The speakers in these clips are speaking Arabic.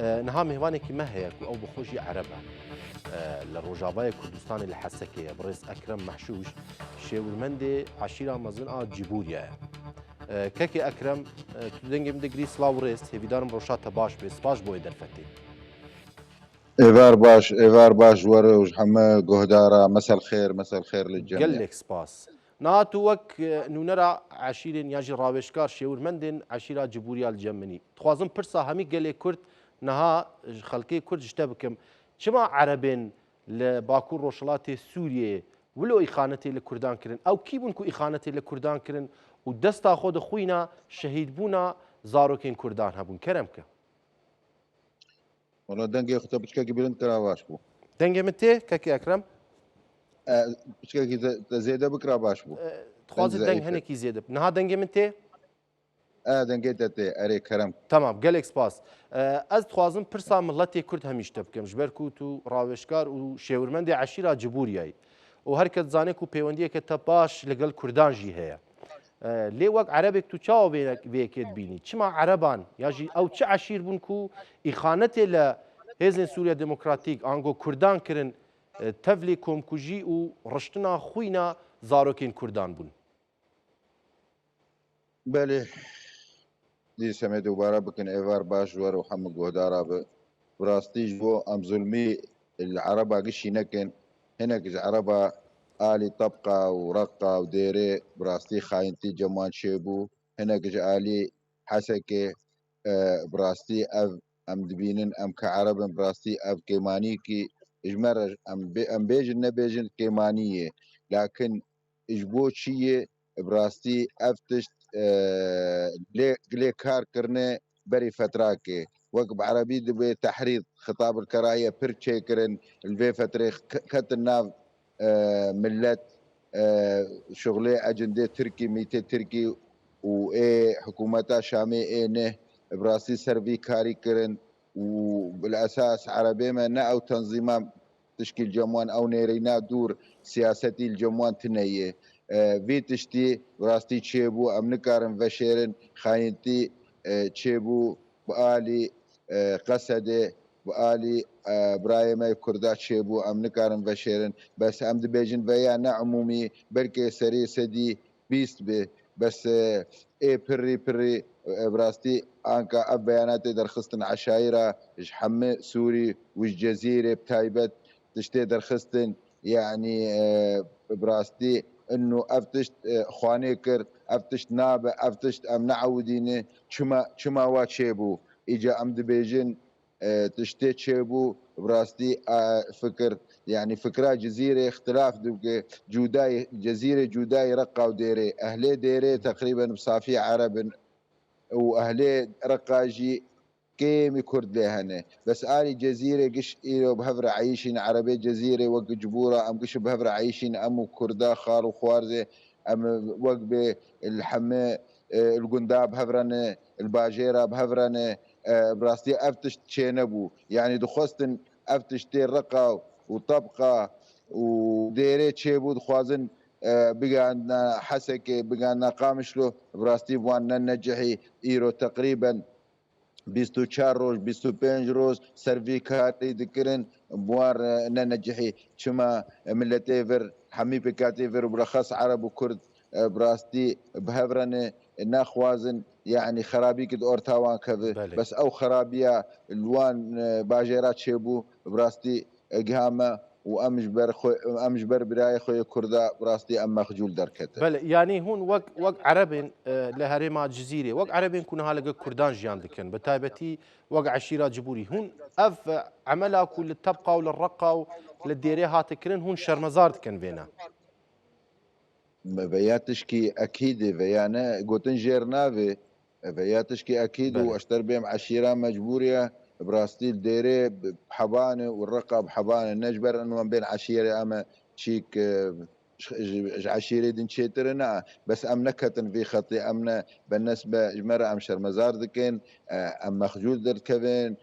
نها میوانێکی مەهەیە و ئەو بەخۆشی عەرەبە لە ڕۆژاوای کوردستانی لە حەسەکەیە بڕێز ئەکرەم مەحشوش شێورمەندێ عەشیرا مەزن ئا جیبوریایە کەکی ئەکرەم تو دەنگێ دەگری سلااو ڕێست هێویدارم ڕۆژاتە باش بێ سپاش بۆی دەرفەتێ ايفار باش وروج حما قهدارة مساء الخير مساء الخير للجميع. gelek spas نهاتو وەک نونەرا عشیرên یاژی ڕاوێژکار شێورمەندên عشیرا جبوریya li cem minî dixwazim pirsa hemî gelê Kurd niha ji xelkê Kurd ji te bikim çima erebên li Bakur Rojhilatê Sûriyê wilo îxanetê li Kurdan kirin ew kî bûn ku îxanetê li Kurdan kirin û desta xwe di xwîna şehîdbûna zarokên Kurdan hebûn kerem ke والله دنگي خطا بشكاكي بلند كرا باش بو dengê min tê kekê ekrem بشكاكي زيادة بكرا باش بو dixwazim deng hinekî zêde niha dengê min tê دنگي تتي اري كرم Tamam, gelek spas. Ez dixwazim pirsa milletê Kurd hemî ji te bikim ji ber ku tu rawêjkar û şêwirmendê eşîra Ciburiyayê û her kes zane ku peywendiyeke te baş li Kurdan jî heye. Lê wek erebek tu çawa vêyekê dibînî? Çima ereban ya jî ew çi eşîr bûn ku îxanetê li Hêzên Sûriya Demokratîk ango Kurdan kirin tevlê komkujî û riştina xwîna zarokên Kurdan bûn. بالي دي سمي دوباره بكن ايفار باش ورو حما قهدارة براستيج بو ام ظلمي العربة قشي نكن هناك العربة آلي طبقة ورقة وديري براستي خاينتي جمان شيبو هناك آلي حسكي براستي اف ام دبينن ام كعرب براستي اف كيمانيكي اجمر ام بيجن نبيجن كيمانية لكن اجبو شيء براستي افتشت لي كار كرني بري فتراكي وقب عربي دبي تحريض خطاب الكراهية برتشي كرن الفي فتري كت الناف ملت شغلي اجندي تركي ميتي تركي وايه حكومتا شامي ايه نه براسي سرفي كاري كرن وبالاساس عربي ما او تنظيمات تشكيل جموان او نيرينا دور سياستي الجموان تنيه في تشتي براستي تشيبو ام نكارن فشيرن خاينتي تشيبو بآلي قصده بآلي برايمه كردا تشيبو ام نكارن فشيرن بس ام دبيجن بيانا عمومي بركي سري سدي بيست به بس اي بري براستي انكا بيانات درخستن عشايره حمي سوري والجزيره بتايبت تشتي درخستن يعني براستي انه افتشت خواني كر افتشت نابه افتشت ام نعودينه شما واتشيبو اجا ام دبيجن تشتي تشيبو براستي فكر يعني فكره جزيره اختلاف جوداي جزيره جوداي رقه وديري اهلي ديري تقريبا بصافي عرب واهلي رقاجي كيمي كرد لهنا بس آلي جزيرة قش إيرو بهفر عايشين عربية جزيرة وق جبورة أم قش بهفر عايشين أم كردا خار وخوارزة أم وق الحماء القندا بهفرنا الباجيرة بهفرنا براستي أفتش تشينبو يعني دخوستن أفتش تير رقا وطبقة وديري تشيبو دخوازن بقى عندنا حسكي بقى عندنا قامشلو براستي بوانا ننجحي إيرو تقريبا 24 روز 25 روز سرفي كاري ذكرن بوار ننجحي شما ملتيفر حمي بكاتيفر وبرخص عرب وكرد براستي بهفرن ناخوازن يعني خرابي كد اورتاوان كذا بس او خرابيه الوان باجيرات شيبو براستي قهامه وامجبر براي خويا كردا براستي ام مخجول دركته بله يعني هون وق عربين لهريما جزيره وق عربين كنا هلقا كردان جيان دكن بتايبتي وق عشيره جبوري هون اف عملها كل تبقى وللرقه وللديري هاتكرن هون شرمزار دكن فينا فياتشكي اكيد فيانا قوتن جيرنافي فياتشكي اكيد واشتر بهم عشيره مجبوريه براستي الديري بحبانه والرقه بحبانه نجبر انه من بين عشيره اما شيك عشيره دين شيترنا بس ام نكتن في خطي امنا بالنسبه جمره ام شرمزار ذكين ام مخجول در كفين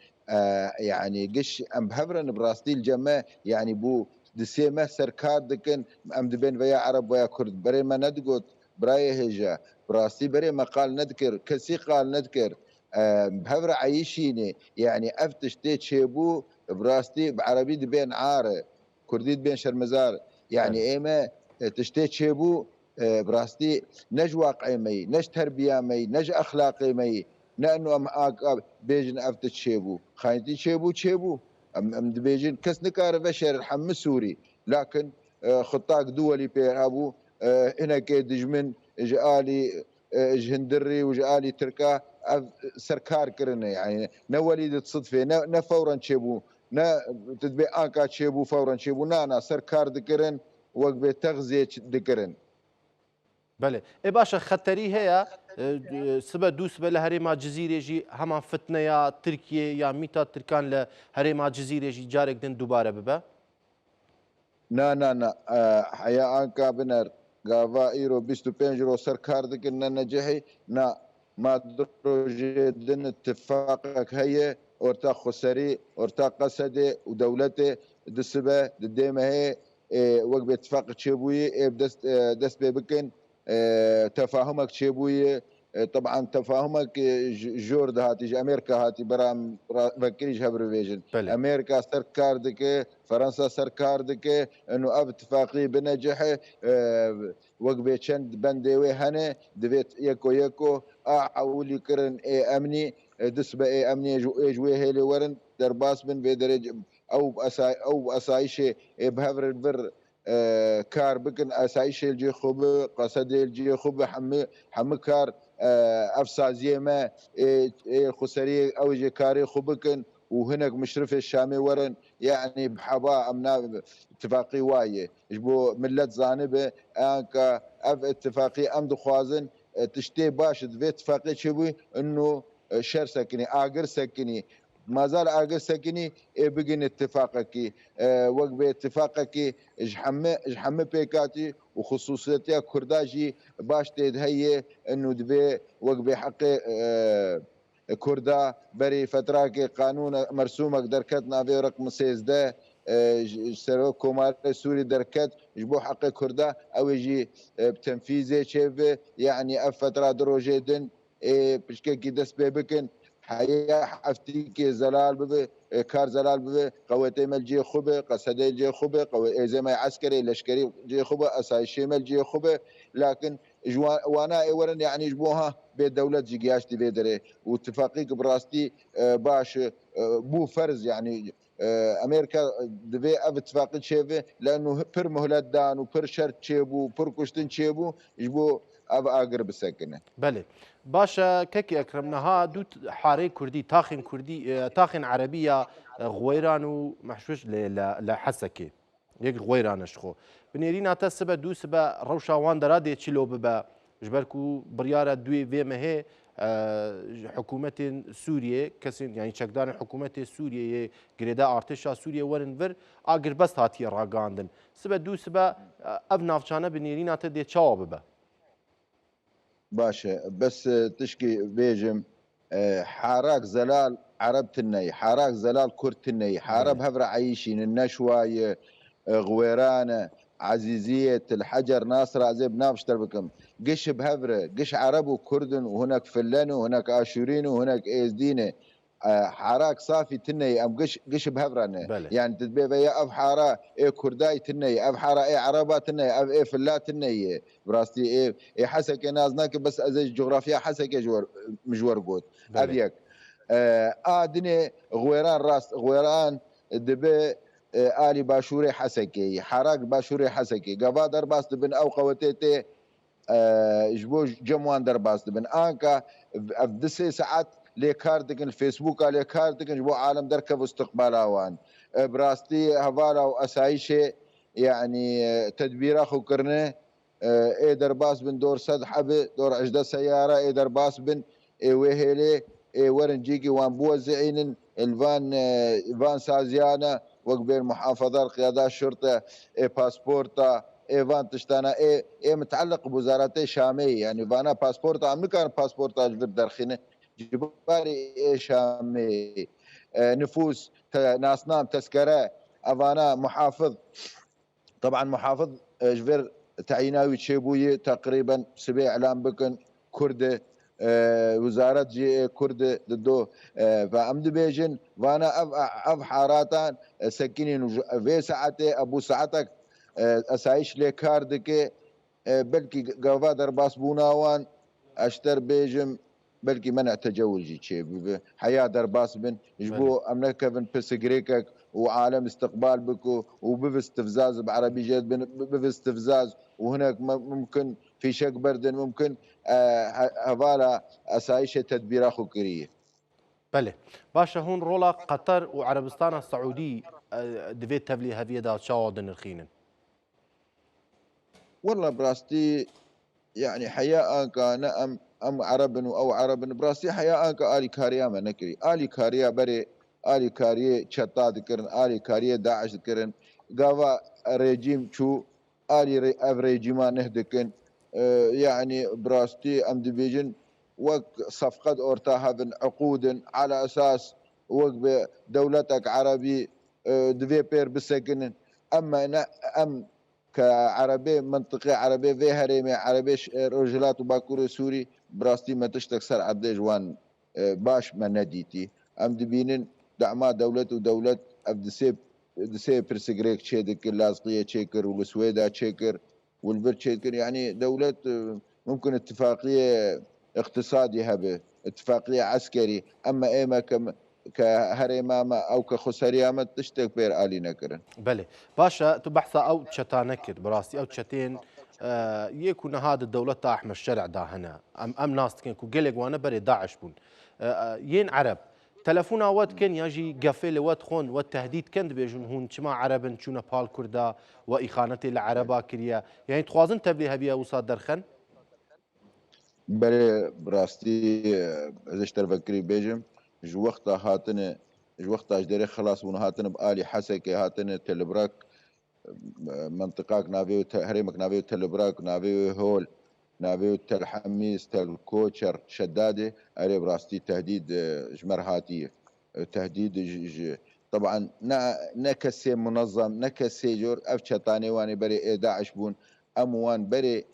يعني قش ام بهبرن براستي الجماع يعني بو دسيمه سركار دكن ام دبين ويا عرب ويا كرد بري ما ندقوت براي هجا براستي بري ما قال نذكر كسي قال نذكر بهبر عيشيني يعني افتش تيت شيبو براستي بعربي بين عاره كردي بين شرمزار يعني بله ايما تشتيت شيبو براستي نج واقعي مي نج تربيه مي نج اخلاقي مي لانه بيجن افتش شيبو خاينتي شيبو ام بيجن كس نكار بشر الحم سوري لكن خطاق دولي بير ابو هنا كيدجمن جالي جهندري وجالي تركا سركار كرنا يعني نا وليد تصدفه نا فورا تشيبو نا تدبي انكا تشيبو فورا تشيبو نا سركار ذكرن وقبه تغذيه ذكرن بله ای باشه خطری هیا سبب دو سبب لهرما جزیره جی همان فتنه یا ترکیه یا میتا ترکان لهرما جزیره جی جارک دن دوباره ببه نا حيا انكا بنر غافا ايرو 25 رو سركار ذكرنا نجحي نا ما دروجي دن اتفاقك هي ورتاق خسري ورتاق قصدي ودولته دسبه دديمه هي وقت اتفاق تشيبوي دست بكن تفاهمك تشيبوي طبعا تفاهمك جورد هاتي امريكا هاتي برام فكريش هبرفيجن بله امريكا سركار دكي فرنسا سركار دكي انه اب اتفاقي بنجح وقبه چند بندوي هنه دبيت يكو اولي كرن اي امني دسبه اي امني جوي هيلي ورن درباس بن بدرج او اسايش بهفر البر كار بكن اسايش الجي خوب قصد الجي خوب حم كار افسازيه ما خسري او جي كاري خوبكن وهناك مشرف الشامي ورن يعني بحبا امنا اتفاقي وايه جبو ملت زانبه انك اف اتفاقي ام دخوازن تشتي باش في اتفاقي شبي انه شر سكني اجر سكني ما زال اجر سكني بقين اتفاقك وقت باتفاقك اجحم بيكاتي وخصوصيتها كرداجي باش تدهي انه دبي وقت بحق كردا بري فتراك قانون مرسومك دركت نافي رقم 16 سرو كومار سوري دركت جبو حق كردا او يجي بتنفيذه شيف يعني فتره دروجيدن بشكل دس بيبكن حيا حفتيك زلال ببه كار زلال ببه قوتي ملجي خوبه قصدي جي خوبه قوي زي ما عسكري لشكري جي خوبه اساي ملجي خوبه لكن وانا اورن يعني جبوها بيت دولة جيجاش دي بيدري واتفاقي براستي باش بو فرز يعني امريكا دبي اف اتفاقي شيفه لانه بر مهلت دان وبر شرط شيبو وبر كشتن شيبو يجبو اف اقرب السكنه بله باشه ككي اكرمناها دو حاري كردي تاخن كردي تاخن عربيه غويران ومحشوش لحسكي يك غويران شخو بنيرينا تسبه دو سبه روشا وان درادي تشيلو ببا جبركو برياره دوي في مه حكومة سوريا كسين يعني شكدان حكومة سوريا جريدا ارتشا سوريا ورنفر اگر بس هاتي راغاندن سبه دو سبه ابنافشانه بنيرينا تدي تشاوب ببا باشا بس تشكي بيجم حراك زلال عرب تني حراك زلال كرد تني حارب هفر عيشين النشوى غويرانه عزيزيه الحجر ناصر عزيب نابشتر بكم قش بهفره قش عرب وكرد وهناك فلان وهناك اشورين وهناك ايزدينه حراك صافي تني ام قش بهفرانه بله يعني تدبي يا اب حارا اي كرداي تني اب حارا اي عربا تني اب اي فلا تني براستي اي حسك نازناك بس ازي جغرافيا حسك مجور قوت بله ابيك دني غويران راس غويران دبي آلی باشوری حسکی حراك باشوری حسکی قبا در باست بن او قوتيتي جبو جموان در باست بن انكا في دسي ساعات لي كاردكن الفيسبوك لي كاردكن جبو عالم دركب استقبال اوان براستي هفالا واسايشي يعني تدبير اخو كرنه اي درباس بن دور صد حبه دور عجده سياره اي درباس بن اي وهيلي اي ورن جيجي وان بوزعين الفان فان سازيانا وقبل محافظه قيادات الشرطه اي باسبورتا اي فان تشتانا اي متعلق بوزارتي شاميه يعني فانا باسبورتا عم كان باسبورتا جبر درخينه جباري اي شامي نفوس ناس نام تذكره افانا محافظ طبعا محافظ جبر تعييناوي تشيبوي تقريبا سبيع اعلام بكن كرده وزارة جي كرد ددو فأم دبيجن وانا اف حاراتان سكينين في ساعتي ابو ساعتك اسايش لي كاردك بلكي قوافا درباس بوناوان اشتر بيجم بلكي منع تجولجي شي حياة درباس بن بله يجبو امنا كيفن بسجريكك وعالم استقبال بكو وبف استفزاز بعربي جد بف استفزاز وهناك ممكن في شك بردن ممكن هفالا اسايشه تدبير اخو كريه. بله باشا هون رولا قطر وعربستان السعودي دفيت تبلي هذه دا شاودن الخينن. والله براستي يعني حياة كان ام عرب او عرب براستي حياة آلي كاريا ما نكري آلي كاريا بري آلي كاريا شتات كرن آلي كاريا داعش كرن قاوا ريجيم شو آلي اف ريجيما نهدكن يعني براستي ام ديفيجن وك صفقة اورتاها عقود على اساس وك دولتك عربي دفي بير بسكن اما ام كعربي منطقي عربي في هرمي عربي رجلات وباكور سوري براستي ما تشتك سر عبد جوان باش ما نديتي ام دبينن دعما دولة ودولة دسي برسجريك تشيدك اللازقية تشيكر والسويدا تشيكر والبر تشيكر يعني دولة ممكن اتفاقية اقتصادي هبه اتفاقية عسكري اما ايما كهرمامة او كخسريامة تشتك بير آلي نكرن. بله باشا تو بحثا او تشتانكر براسي او تشتين يكون هذا الدولة تا احمد الشرع دا هنا ام ناس كن كو قلق وانا بري داعش بون ين عرب تلفونا وات كن يجي قفل وات خون والتهديد كند بيجون هون كما عربن شونا بال كردا واخانتي العربا كريا يعني تخوازن تبلي هبيا وصاد درخن بله براستي ازش ترفكري بيجم جو وقتا هاتن جو وقتا اجدري خلاص ون هاتن بآلي حسكي هاتن تلبراك منطقاك نافيو هريمك نافيو تلبراك نافيو هول نافيو تل حميس تل كوتشر شدادي اري براستي تهديد جمر هاتيه تهديد طبعا نكسي منظم نكسي جور افشطاني واني بري داعش بون اموان بري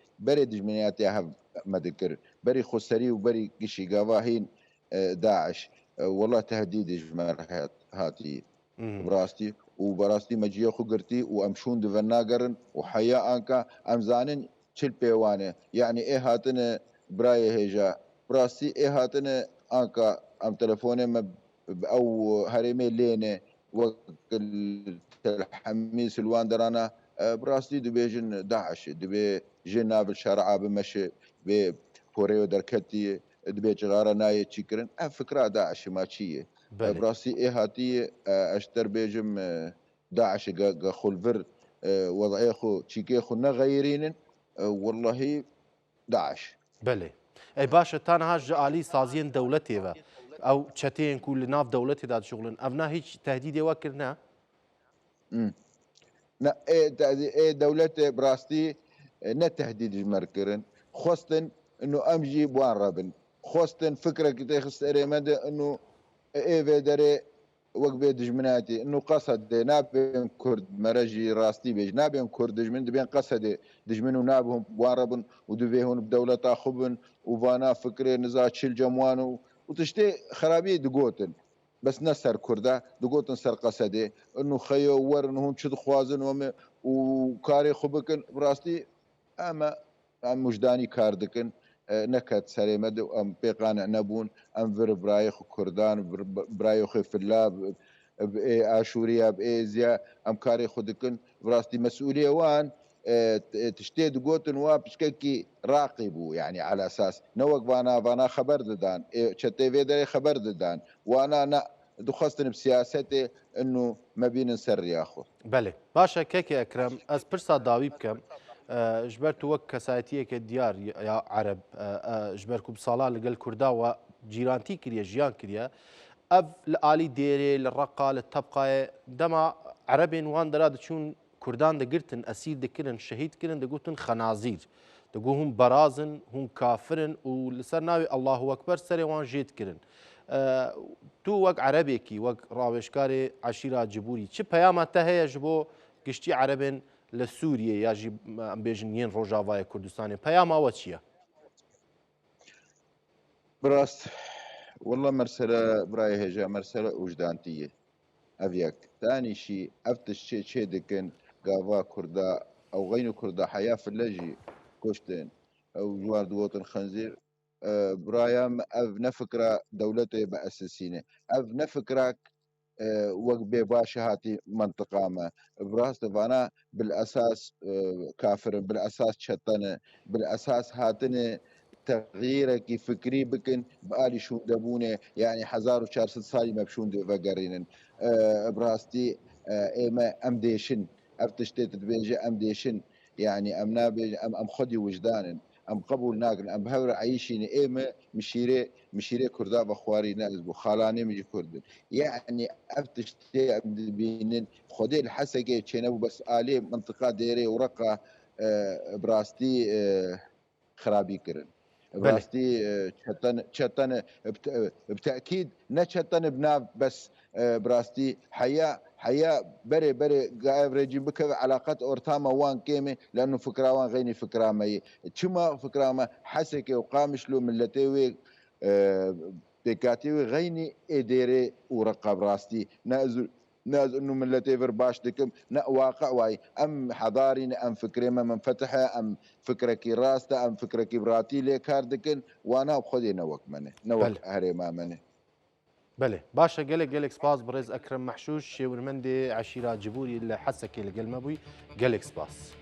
دجمنياتي هاف ما ذكر بري خسري وبري قشي قواهين داعش والله تهديد جمر هاتي براستي وبراستي مجيه خقرتي وامشون دفناقرن وحياة انكا امزانن چل بيوانه يعني ايه هاتن براي هيجا براستي ايه هاتن انكا ام تلفونه ما او هرمي لينه وقت الحميس الوان درانا براستي دبيجن داعش دبي جناب الشرعه بمشي بفوريو دركتي دبي جغاره ناي تشكرن فكره داعش ماشيه بله براسي ايه هاتي اشتر بيجم داعش خلفر وضعي خو تشيكي خو نغيرين والله داعش بله اي باشا تانا هاج آلي سازين دولتي و او تشتين كل ناف دولتي داد شغلن افنا هيج تهديد وكرنا نا ايه دولة براستي نا تهديد مركرن خوستن انه امجي بوان رابن خوستن فكرة كتي خست اريمد انه ايه فيدري وقت بيت دجمناتي انه قصد نابين كرد مرجي راستي بيج نابين كرد دجمن دبين قصد دجمن ونابهم بواربن ودبيهون بدولة خبن وفانا فكري نزا تشيل جموانو وتشتي خرابي دقوتن بس نسر كردا دقوتن سر قصدي انه خيو ور انه هم شد خوازن وكاري خبكن براستي اما مجداني كاردكن نكت سريمد ام بيقانع نبون ام فر برايخ كردان برايخ فلاب باي اشوريا بايزيا ام كاري خدكن براستي مسؤوليه وان تشتيد قوتن وابشكي راقبوا يعني على اساس نوق فانا خبر ددان شتي فيدري خبر ددان وانا دخستن بسياستي انه ما بين نسر ياخذ. بله باشا كيكي اكرم از برسا داوي بكم جبرت وك كسايتيك ديار يا عرب جبركم بصالة لقل كردا وجيرانتي كريا جيان كريا اب الالي ديري للرقه للتبقى دما عربين وان دراد شون كردان دقرتن اسير دكرن شهيد كرن دقوتن خنازير دقوهم برازن هم كافرن ولسر ناوي الله اكبر سري وان جيت كرن تو وق عربيكي وق راوشكاري عشيره جبوري چه پیامات هي جبو گشتي عربن لسوريا ياجي بيجن ين روجافاي كردستان پیام او چیه براست والله مرسلة براي هجا مرسلة وجدانتية أفيك ثاني شيء أفتش شيء دكن قافا كردا أو غينو كردا حياة في اللجي كوشتين أو جوار دوتن خنزير برايم أف نفكرة دولته بأسسينه أف نفكرة وەک بێ باشە هاتی منطقامە براستەوانە بالئەساس کافرن بالئەساس چەتەنە بالئەساس هاتنێ تغییرێکی فکری بکن بەعالی شوون دەبوونێ یعنی 1400 سالی مەبشوون دێڤەگەڕێنن بڕاستی ئێمە ئەم دێشن ئەف تشتێت دبێژە ئەم دێشن یعنی ئەم نابێ ئەم خودی وجدانن ئەم قبول ناکن ئەم هەورە عیشینە ئێمە مشیرێ کوردا بە خواری نەز بوو خاڵانێ مجی کوردن يعني افتش بينن خدي الحسقه تشينو بس الي منطقه ديري ورقه براستي خرابي كرن براستي تشتن بتاكيد نشتن بناف بس براستي حياه بري قايب ريجي بك علاقات اورتاما وان كيمي لانه فكره وان غيني فكره مي تشما فكره ما حسكه وقامش له ملتي بكاتيوي غيني إداري ورقب راستي ناز انه ملتي فر باش دكم نا واقع واي ام حضاري ام فكري ما منفتحه ام فكرك راسته ام فكرك براتي لي كاردكن وانا بخدي نوك منه نوك هري ما منه بله باشا جالك سباس برز اكرم محشوش شيورمندي عشيرة جبوري اللي حسك اللي قال مبوي جالك سباس